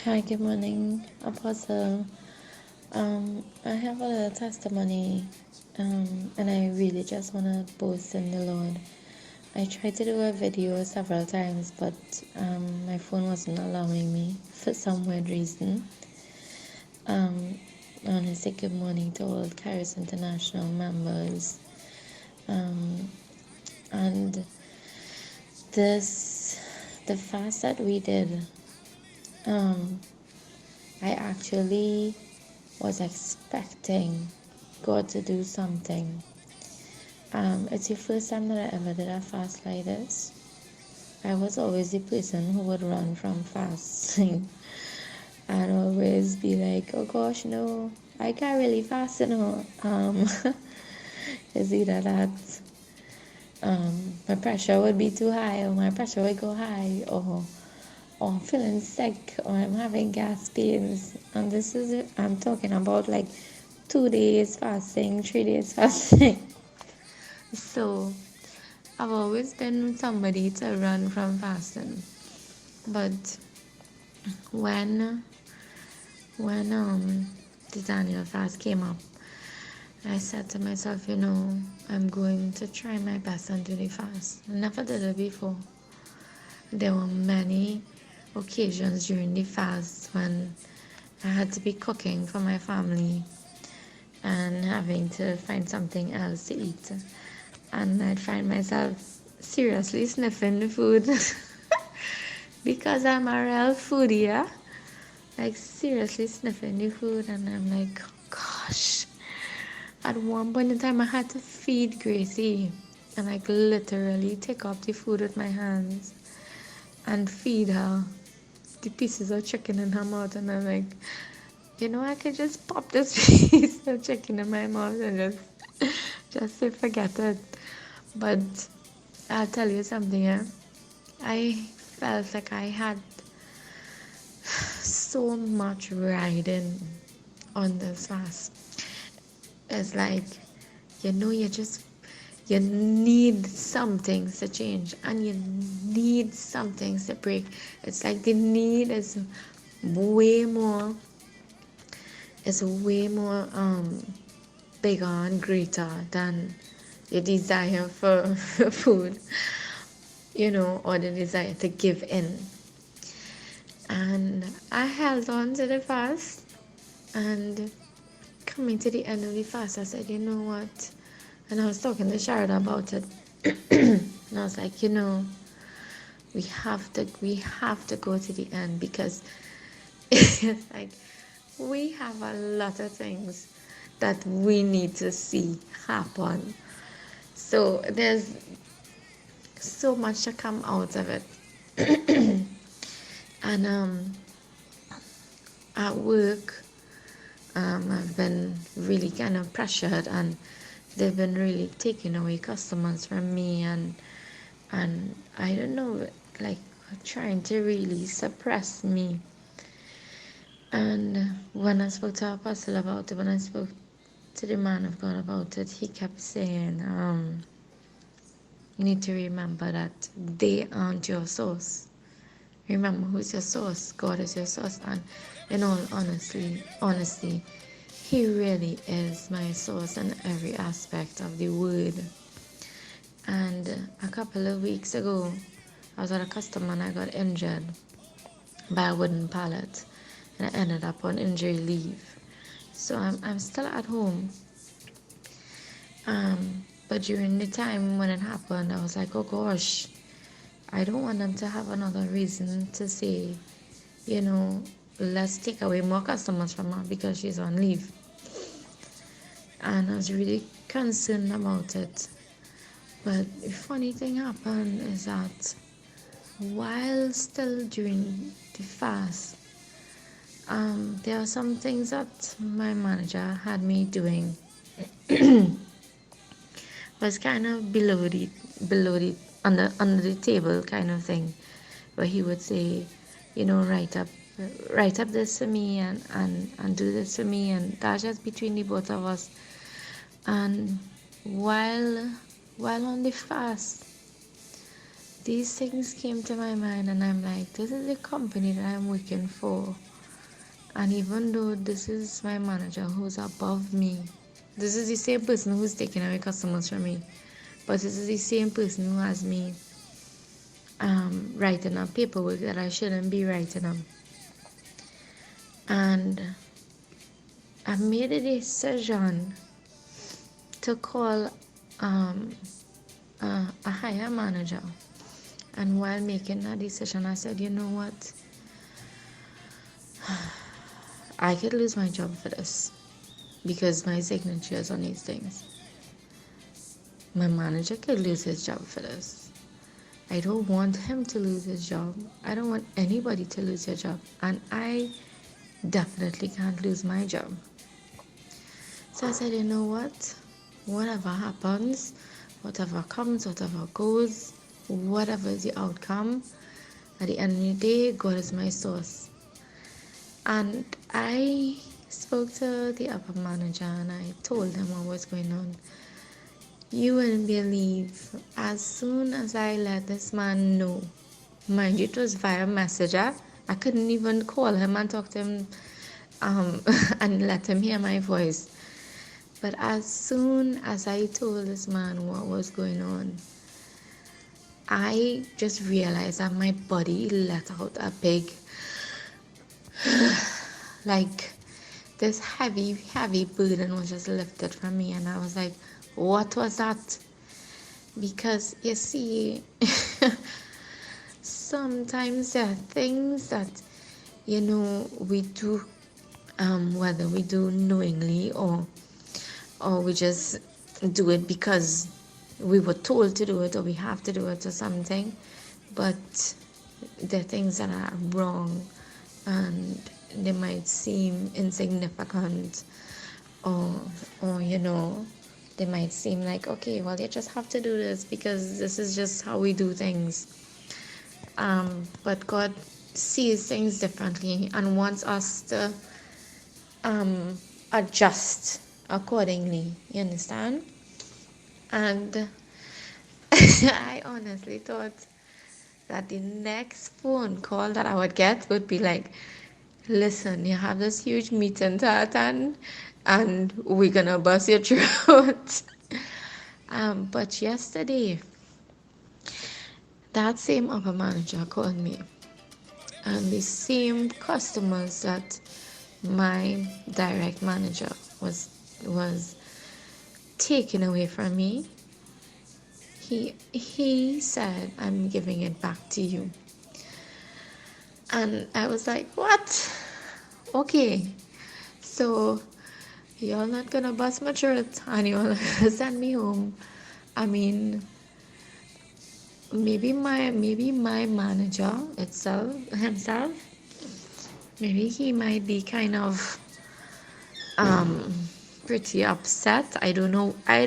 Hi, good morning, Apostle. I have a little testimony, and I really just want to boast in the Lord. I tried to do a video several times, but my phone wasn't allowing me for some weird reason. Um, I want to say good morning to all Caris International members. Um, and the fast that we did, um, I actually was expecting God to do something. It's the first time that I ever did a fast like this. I was always the person who would run from fasting and always be like, oh gosh, no, I can't really fast, it's either that my pressure would be too high, or my pressure would go high, or I'm feeling sick, or I'm having gas pains. And this is it. I'm talking about like 2 days fasting, 3 days fasting. So I've always been somebody to run from fasting. But when when the Daniel fast came up, I said to myself, I'm going to try my best and do the fast. I never did it before. There were many occasions during the fast when I had to be cooking for my family and having to find something else to eat. And I'd find myself seriously sniffing the food because I'm a real foodie, yeah? Like seriously sniffing the food, and I'm like, oh, gosh. At one point in time, I had to feed Gracie, and like literally take up the food with my hands and feed her the pieces of chicken in her mouth, and I'm like, I could just pop this piece of chicken in my mouth and just say forget it. But I'll tell you something, yeah. I felt like I had so much riding on this fast. It's like, you need some things to change and you need some things to break. It's like the need way more, is way more bigger and greater than the desire for food, or the desire to give in. And I held on to the fast, and coming to the end of the fast, I said, you know what? And I was talking to Sharada about it. And I was like, we have to go to the end, because it's like we have a lot of things that we need to see happen. So there's so much to come out of it. And at work, I've been really kind of pressured, and they've been really taking away customers from me, and I don't know, like trying to really suppress me. And when I spoke to Apostle about it, when I spoke to the man of God about it, he kept saying, you need to remember that they aren't your source. Remember who's your source. God is your source. And in all honesty, he really is my source in every aspect of the word. And a couple of weeks ago, I was at a customer and I got injured by a wooden pallet, and I ended up on injury leave. So I'm still at home. But during the time when it happened, I was like, oh gosh, I don't want them to have another reason to say, let's take away more customers from her because she's on leave. And I was really concerned about it. But the funny thing happened is that while still during the fast, there are some things that my manager had me doing was kind of below the under the table kind of thing, where he would say, write up this for me, and do this for me, and that's just between the both of us. And while on the fast, these things came to my mind, and I'm like, this is the company that I'm working for. And even though this is my manager who's above me, this is the same person who's taking away customers from me, but this is the same person who has me writing up paperwork that I shouldn't be writing up. And I made a decision to call a higher manager. And while making that decision, I said, you know what? I could lose my job for this because my signature is on these things. My manager could lose his job for this. I don't want him to lose his job. I don't want anybody to lose their job. And I definitely can't lose my job. So I said, you know what? Whatever happens, whatever comes, whatever goes, whatever is the outcome, at the end of the day, God is my source. And I spoke to the upper manager and I told him what was going on. You wouldn't believe, as soon as I let this man know, mind you, it was via messenger. I couldn't even call him and talk to him and let him hear my voice. But as soon as I told this man what was going on, I just realized that my body let out a big, like this heavy burden was just lifted from me. And I was like, what was that? Because you see, sometimes there are things that, we do, whether we do knowingly or we just do it because we were told to do it or we have to do it or something. But there are things that are wrong and they might seem insignificant or they might seem like, okay, well, you just have to do this because this is just how we do things. But God sees things differently and wants us to adjust accordingly, you understand? And I honestly thought that the next phone call that I would get would be like, listen, you have this huge meeting to attend and we're gonna bust your throat. But yesterday, that same upper manager called me, and the same customers that my direct manager was taken away from me, he said, I'm giving it back to you. And I was like, what? Okay, so you're not gonna bust my throat and you'll send me home. I mean, maybe my manager himself, maybe he might be kind of pretty upset. I don't know. I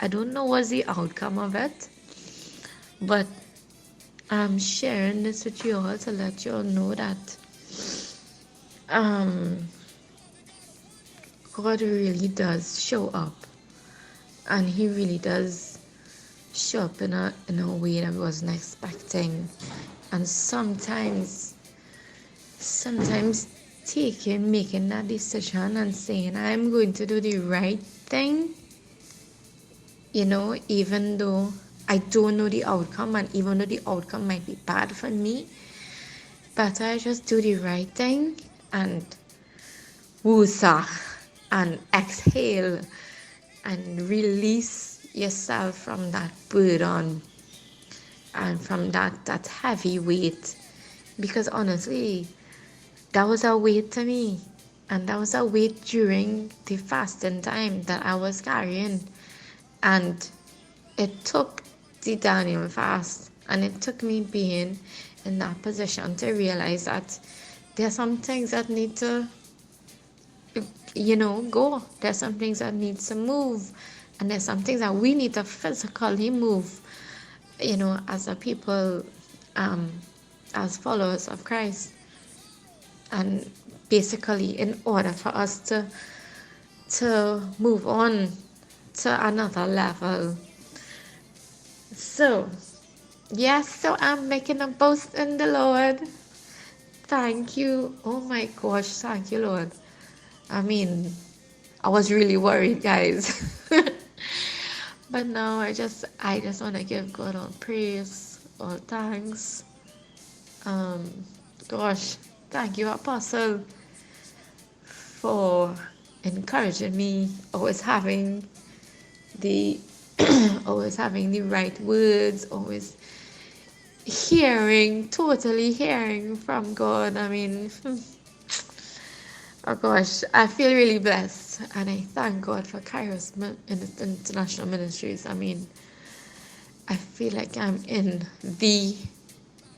don't know what's the outcome of it, but I'm sharing this with you all to let you all know that God really does show up, and He really does show up in a way that I wasn't expecting. And sometimes making that decision and saying I'm going to do the right thing, even though I don't know the outcome, and even though the outcome might be bad for me, but I just do the right thing and woosah and exhale and release yourself from that burden and from that heavy weight. Because honestly, that was a weight to me, and that was a weight during the fasting time that I was carrying. And it took the Daniel fast, and it took me being in that position to realize that there are some things that need to go. There's some things that need to move, and there's some things that we need to physically move, as a people, as followers of Christ. And basically, in order for us to move on to another level. So I'm making a boast in the Lord Thank you. Oh my gosh, thank you, Lord. I mean, I was really worried, guys. But now I just want to give God all praise, all thanks. Um, Gosh, thank you, Apostle, for encouraging me, the always having the right words, always totally hearing from God. I mean, oh gosh, I feel really blessed, and I thank God for Kairos International Ministries. I mean, I feel like I'm in the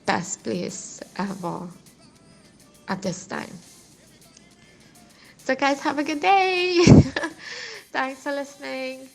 best place ever at this time. So, guys, have a good day. Thanks for listening.